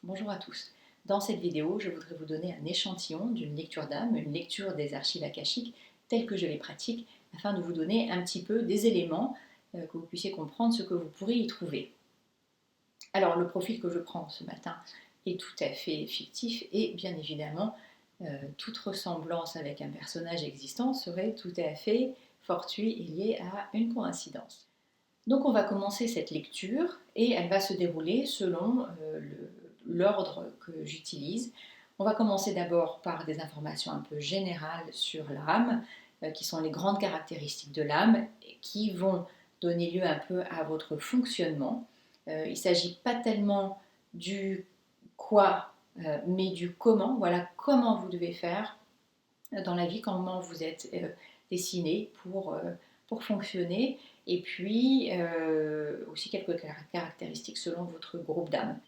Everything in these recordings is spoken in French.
Bonjour à tous. Dans cette vidéo, je voudrais vous donner un échantillon d'une lecture d'âme, une lecture des archives akashiques telles que je les pratique, afin de vous donner un petit peu des éléments que vous puissiez comprendre ce que vous pourrez y trouver. Alors, le profil que je prends ce matin est tout à fait fictif et bien évidemment, toute ressemblance avec un personnage existant serait tout à fait fortuite et liée à une coïncidence. Donc on va commencer cette lecture et elle va se dérouler selon l'ordre que j'utilise. On va commencer d'abord par des informations un peu générales sur l'âme, qui sont les grandes caractéristiques de l'âme, qui vont donner lieu un peu à votre fonctionnement. Il ne s'agit pas tellement du quoi, mais du comment. Voilà comment vous devez faire dans la vie, comment vous êtes dessiné pour fonctionner, et puis aussi quelques caractéristiques selon votre groupe d'âme.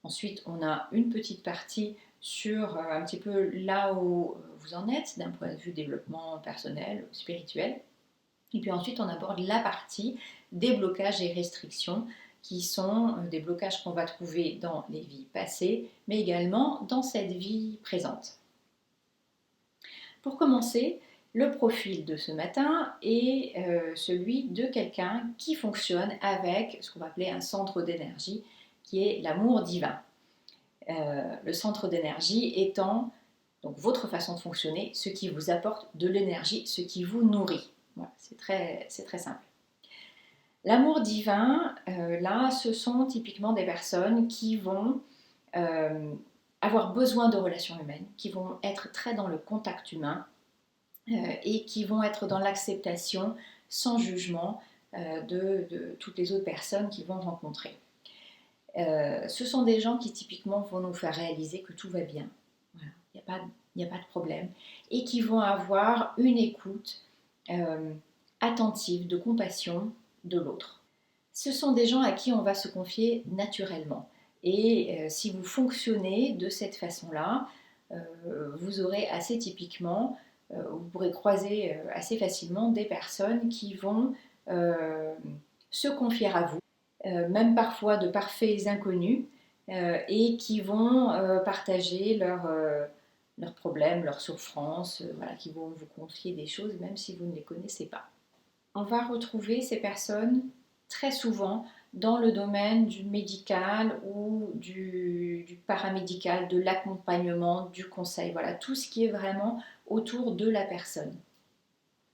Ensuite, on a une petite partie sur un petit peu là où vous en êtes d'un point de vue développement personnel, spirituel. Et puis ensuite, on aborde la partie des blocages et restrictions qui sont des blocages qu'on va trouver dans les vies passées, mais également dans cette vie présente. Pour commencer, le profil de ce matin est celui de quelqu'un qui fonctionne avec ce qu'on va appeler un centre d'énergie, qui est l'amour divin. Le centre d'énergie étant donc votre façon de fonctionner, ce qui vous apporte de l'énergie, ce qui vous nourrit. Voilà, c'est très simple. L'amour divin, là, ce sont typiquement des personnes qui vont avoir besoin de relations humaines, qui vont être très dans le contact humain, et qui vont être dans l'acceptation sans jugement de toutes les autres personnes qu'ils vont rencontrer. Ce sont des gens qui typiquement vont nous faire réaliser que tout va bien, voilà, il n'y a pas de problème, et qui vont avoir une écoute attentive, de compassion de l'autre. Ce sont des gens à qui on va se confier naturellement. Et si vous fonctionnez de cette façon-là, vous aurez assez typiquement vous pourrez croiser assez facilement des personnes qui vont se confier à vous, même parfois de parfaits inconnus, et qui vont partager leurs problèmes, leurs souffrances, voilà, qui vont vous confier des choses même si vous ne les connaissez pas. On va retrouver ces personnes très souvent dans le domaine du médical ou du paramédical, de l'accompagnement, du conseil, voilà, tout ce qui est vraiment autour de la personne.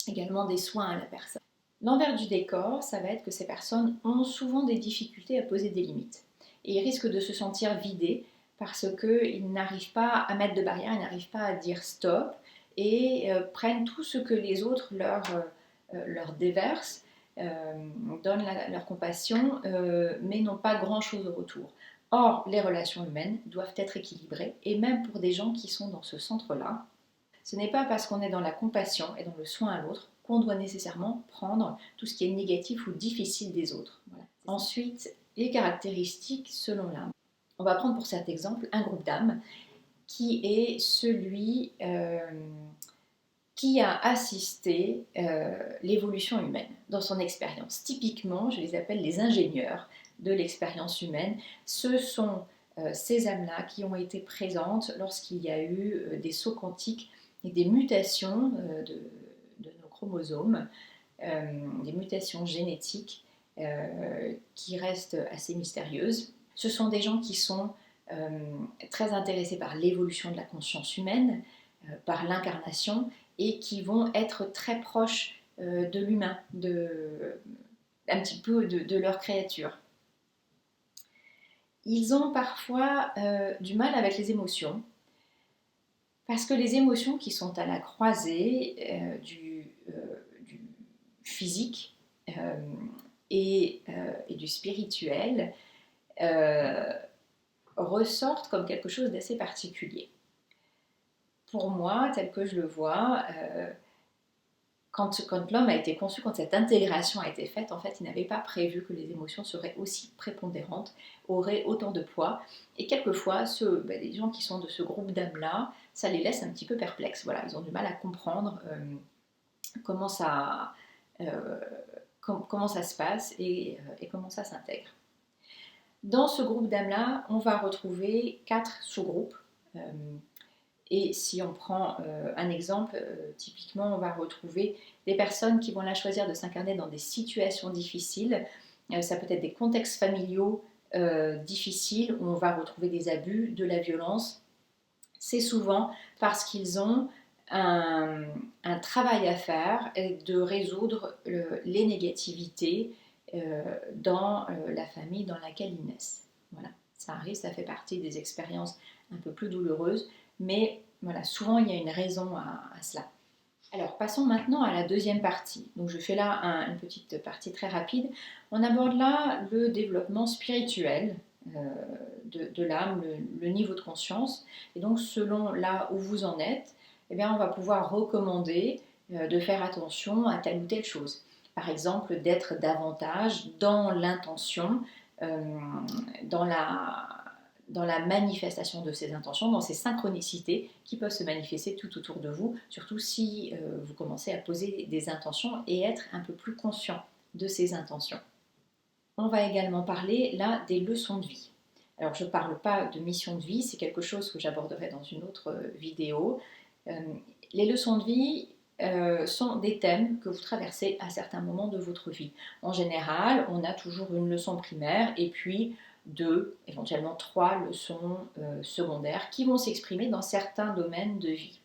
Également des soins à la personne. L'envers du décor, ça va être que ces personnes ont souvent des difficultés à poser des limites. Et ils risquent de se sentir vidés parce qu'ils n'arrivent pas à mettre de barrières, ils n'arrivent pas à dire stop et prennent tout ce que les autres leur déversent, donnent leur compassion, mais n'ont pas grand-chose au retour. Or, les relations humaines doivent être équilibrées, et même pour des gens qui sont dans ce centre-là, ce n'est pas parce qu'on est dans la compassion et dans le soin à l'autre qu'on doit nécessairement prendre tout ce qui est négatif ou difficile des autres. Voilà. Ensuite, les caractéristiques selon l'âme. On va prendre pour cet exemple un groupe d'âmes qui est celui qui a assisté l'évolution humaine dans son expérience. Typiquement, je les appelle les ingénieurs de l'expérience humaine. Ce sont ces âmes-là qui ont été présentes lorsqu'il y a eu des sauts quantiques et des mutations de nos chromosomes, des mutations génétiques qui restent assez mystérieuses. Ce sont des gens qui sont très intéressés par l'évolution de la conscience humaine, par l'incarnation, et qui vont être très proches de l'humain, un petit peu de leur créature. Ils ont parfois du mal avec les émotions, parce que les émotions qui sont à la croisée du physique et du spirituel ressortent comme quelque chose d'assez particulier. Pour moi, tel que je le vois, quand l'homme a été conçu, quand cette intégration a été faite, en fait, il n'avait pas prévu que les émotions seraient aussi prépondérantes, auraient autant de poids. Et quelquefois, les gens qui sont de ce groupe d'âmes-là, ça les laisse un petit peu perplexes. Voilà, ils ont du mal à comprendre comment ça se passe et comment ça s'intègre. Dans ce groupe d'âmes-là, on va retrouver 4 sous-groupes. Et si on prend un exemple, typiquement, on va retrouver des personnes qui vont la choisir de s'incarner dans des situations difficiles. Ça peut être des contextes familiaux difficiles où on va retrouver des abus, de la violence. C'est souvent parce qu'ils ont un travail à faire et de résoudre les négativités dans la famille dans laquelle ils naissent. Voilà, ça arrive, ça fait partie des expériences un peu plus douloureuses, mais voilà, souvent il y a une raison à cela. Alors passons maintenant à la deuxième partie. Donc je fais là une petite partie très rapide. On aborde là le développement spirituel de l'âme, le niveau de conscience. Et donc selon là où vous en êtes, eh bien, on va pouvoir recommander de faire attention à telle ou telle chose. Par exemple, d'être davantage dans l'intention, dans la manifestation de ces intentions, dans ces synchronicités qui peuvent se manifester tout autour de vous, surtout si vous commencez à poser des intentions et être un peu plus conscient de ces intentions. On va également parler là des leçons de vie. Alors je ne parle pas de mission de vie, c'est quelque chose que j'aborderai dans une autre vidéo. Les leçons de vie sont des thèmes que vous traversez à certains moments de votre vie. En général, on a toujours une leçon primaire et puis 2, éventuellement 3 leçons secondaires qui vont s'exprimer dans certains domaines de vie.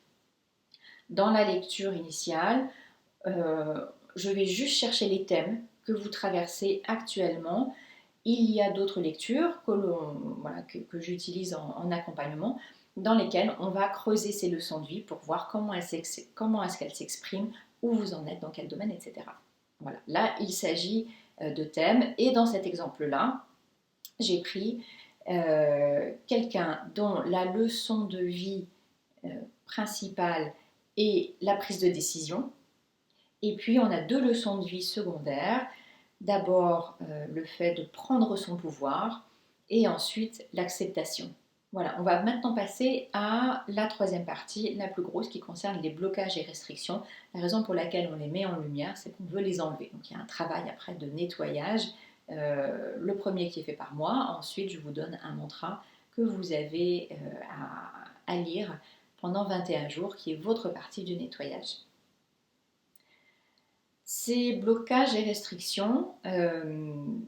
Dans la lecture initiale, je vais juste chercher les thèmes que vous traversez actuellement. Il y a d'autres lectures que j'utilise en accompagnement dans lesquelles on va creuser ces leçons de vie pour voir comment est-ce qu'elles s'expriment, où vous en êtes, dans quel domaine, etc. Voilà. Là, il s'agit de thèmes et dans cet exemple-là, j'ai pris quelqu'un dont la leçon de vie principale est la prise de décision. Et puis, on a 2 leçons de vie secondaires. D'abord, le fait de prendre son pouvoir et ensuite l'acceptation. Voilà, on va maintenant passer à la troisième partie, la plus grosse, qui concerne les blocages et restrictions. La raison pour laquelle on les met en lumière, c'est qu'on veut les enlever. Donc il y a un travail après de nettoyage. Le premier qui est fait par moi. Ensuite, je vous donne un mantra que vous avez à lire pendant 21 jours, qui est votre partie du nettoyage. Ces blocages et restrictions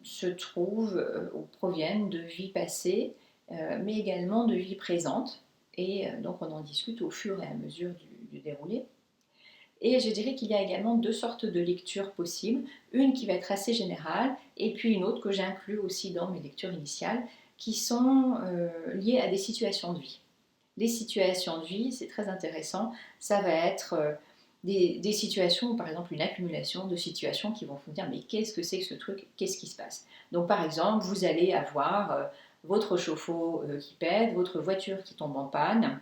se trouvent ou proviennent de vies passées, mais également de vies présentes. Et donc on en discute au fur et à mesure du déroulé. Et je dirais qu'il y a également 2 sortes de lectures possibles. Une qui va être assez générale, et puis une autre que j'inclus aussi dans mes lectures initiales, qui sont liées à des situations de vie. Les situations de vie, c'est très intéressant, ça va être des situations, ou par exemple une accumulation de situations qui vont vous dire mais qu'est-ce que c'est que ce truc, qu'est-ce qui se passe. Donc par exemple, vous allez avoir votre chauffe-eau qui pète, votre voiture qui tombe en panne,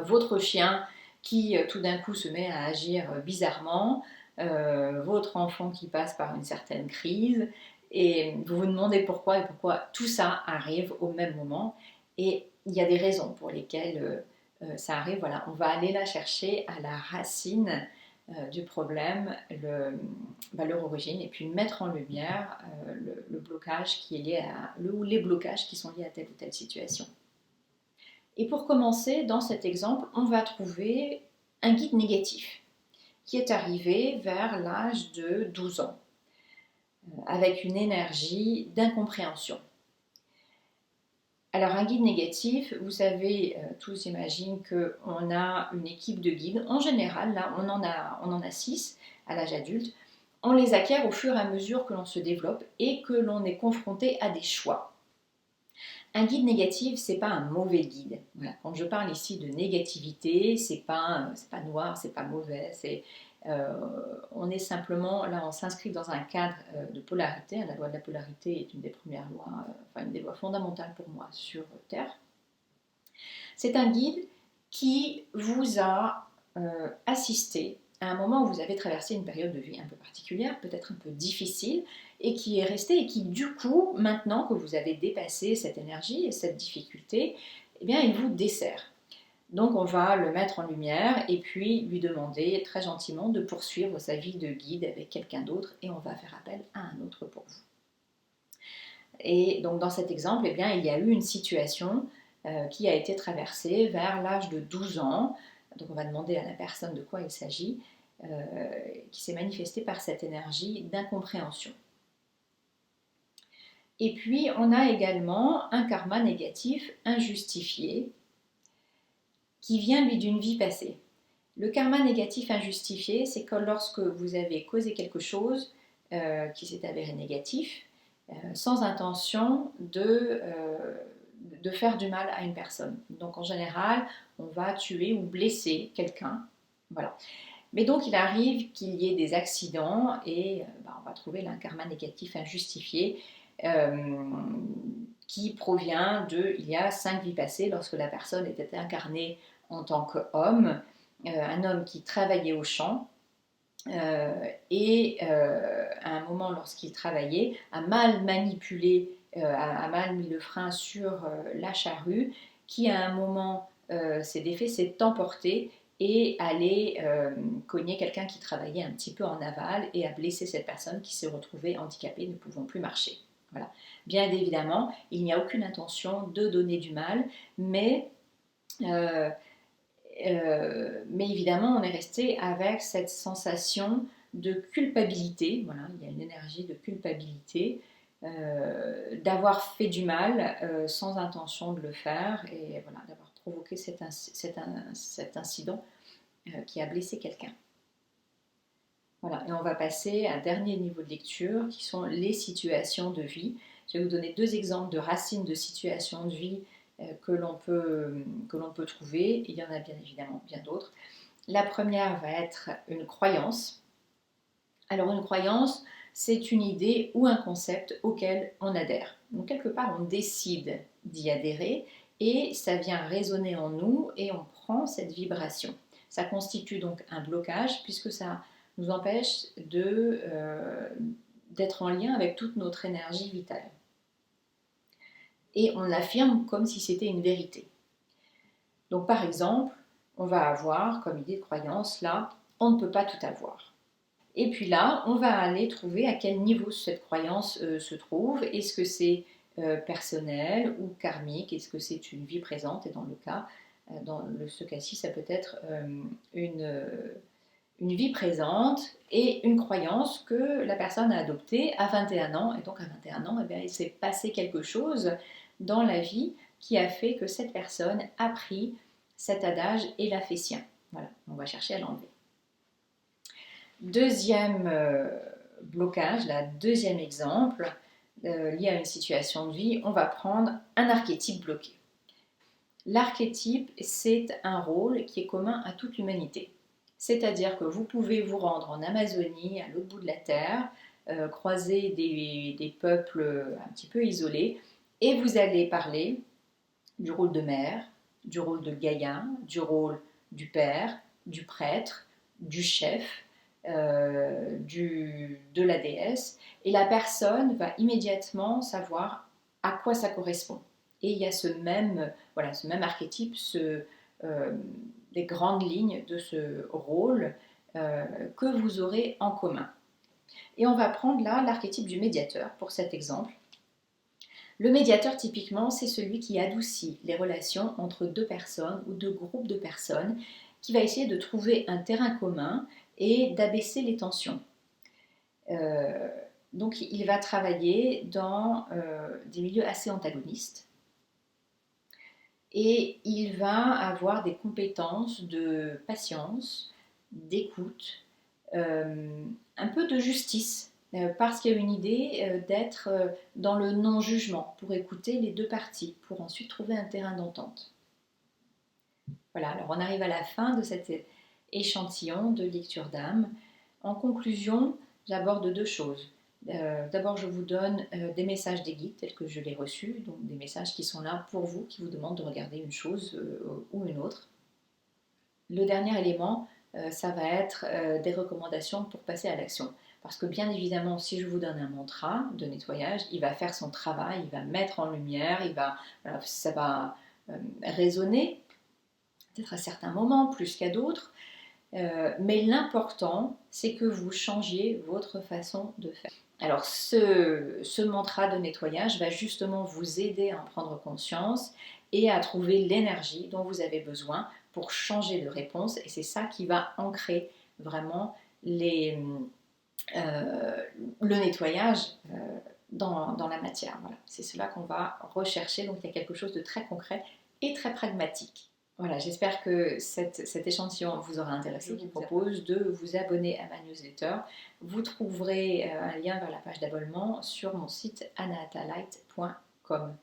votre chien qui tout d'un coup se met à agir bizarrement, votre enfant qui passe par une certaine crise, et vous vous demandez pourquoi et pourquoi tout ça arrive au même moment. Et il y a des raisons pour lesquelles ça arrive. Voilà, on va aller la chercher à la racine du problème, leur origine, et puis mettre en lumière le blocage qui est lié ou les blocages qui sont liés à telle ou telle situation. Et pour commencer, dans cet exemple, on va trouver un guide négatif qui est arrivé vers l'âge de 12 ans, avec une énergie d'incompréhension. Alors un guide négatif, vous savez, tous imaginent qu'on a une équipe de guides. En général, là, on en a 6 à l'âge adulte. On les acquiert au fur et à mesure que l'on se développe et que l'on est confronté à des choix. Un guide négatif, c'est pas un mauvais guide. Voilà. Quand je parle ici de négativité, c'est pas noir, c'est pas mauvais. On est simplement là, on s'inscrit dans un cadre de polarité. La loi de la polarité est une des premières lois, une des lois fondamentales pour moi sur Terre. C'est un guide qui vous a assisté à un moment où vous avez traversé une période de vie un peu particulière, peut-être un peu difficile, et qui est resté et qui du coup, maintenant que vous avez dépassé cette énergie et cette difficulté, eh bien il vous dessert. Donc on va le mettre en lumière et puis lui demander très gentiment de poursuivre sa vie de guide avec quelqu'un d'autre et on va faire appel à un autre pour vous. Et donc dans cet exemple, eh bien, il y a eu une situation qui a été traversée vers l'âge de 12 ans. Donc on va demander à la personne de quoi il s'agit, qui s'est manifestée par cette énergie d'incompréhension. Et puis on a également un karma négatif injustifié qui vient lui d'une vie passée. Le karma négatif injustifié, c'est que lorsque vous avez causé quelque chose qui s'est avéré négatif, sans intention de faire du mal à une personne. Donc en général, on va tuer ou blesser quelqu'un. Voilà. Mais donc il arrive qu'il y ait des accidents et on va trouver là un karma négatif injustifié qui provient de il y a 5 vies passées lorsque la personne était incarnée en tant qu'homme, un homme qui travaillait au champ et à un moment lorsqu'il travaillait a mal manipulé, a mal mis le frein sur la charrue qui à un moment s'est défait, s'est emporté et allait cogner quelqu'un qui travaillait un petit peu en aval et a blessé cette personne qui s'est retrouvée handicapée, ne pouvant plus marcher. Voilà. Bien évidemment, il n'y a aucune intention de donner du mal, mais évidemment, on est resté avec cette sensation de culpabilité. Voilà, il y a une énergie de culpabilité d'avoir fait du mal sans intention de le faire et voilà, d'avoir provoqué cet incident qui a blessé quelqu'un. Voilà, et on va passer à un dernier niveau de lecture qui sont les situations de vie. Je vais vous donner 2 exemples de racines de situations de vie que l'on peut trouver. Il y en a bien évidemment bien d'autres. La première va être une croyance. Alors une croyance, c'est une idée ou un concept auquel on adhère. Donc quelque part, on décide d'y adhérer et ça vient résonner en nous et on prend cette vibration. Ça constitue donc un blocage puisque ça nous empêche d'être en lien avec toute notre énergie vitale. Et on l'affirme comme si c'était une vérité. Donc par exemple, on va avoir comme idée de croyance là, on ne peut pas tout avoir. Et puis là, on va aller trouver à quel niveau cette croyance se trouve. Est-ce que c'est personnel ou karmique? Est-ce que c'est une vie présente? Et dans ce cas-ci, ça peut être une vie présente et une croyance que la personne a adoptée à 21 ans. Et donc à 21 ans, eh bien, il s'est passé quelque chose dans la vie qui a fait que cette personne a pris cet adage et l'a fait sien. Voilà, on va chercher à l'enlever. Deuxième blocage, deuxième exemple lié à une situation de vie, on va prendre un archétype bloqué. L'archétype, c'est un rôle qui est commun à toute l'humanité. C'est-à-dire que vous pouvez vous rendre en Amazonie, à l'autre bout de la Terre, croiser des peuples un petit peu isolés, et vous allez parler du rôle de mère, du rôle de Gaïa, du rôle du père, du prêtre, du chef, de la déesse, et la personne va immédiatement savoir à quoi ça correspond. Et il y a ce même archétype, les grandes lignes de ce rôle que vous aurez en commun. Et on va prendre là l'archétype du médiateur pour cet exemple. Le médiateur, typiquement, c'est celui qui adoucit les relations entre 2 personnes ou 2 groupes de personnes, qui va essayer de trouver un terrain commun et d'abaisser les tensions. Donc il va travailler dans des milieux assez antagonistes et il va avoir des compétences de patience, d'écoute, un peu de justice, parce qu'il y a une idée d'être dans le non-jugement, pour écouter les 2 parties, pour ensuite trouver un terrain d'entente. Voilà, alors on arrive à la fin de cet échantillon de lecture d'âme. En conclusion, j'aborde 2 choses. D'abord, je vous donne des messages des guides tels que je l'ai reçus, donc des messages qui sont là pour vous, qui vous demandent de regarder une chose ou une autre. Le dernier élément, ça va être des recommandations pour passer à l'action. Parce que bien évidemment, si je vous donne un mantra de nettoyage, il va faire son travail, il va mettre en lumière, ça va résonner, peut-être à certains moments plus qu'à d'autres, mais l'important, c'est que vous changiez votre façon de faire. Alors ce mantra de nettoyage va justement vous aider à en prendre conscience et à trouver l'énergie dont vous avez besoin pour changer de réponse. Et c'est ça qui va ancrer vraiment le nettoyage dans la matière. Voilà. C'est cela qu'on va rechercher. Donc il y a quelque chose de très concret et très pragmatique. Voilà, j'espère que cet échantillon vous aura intéressé. Je vous propose de vous abonner à ma newsletter. Vous trouverez un lien vers la page d'abonnement sur mon site anahatalight.com.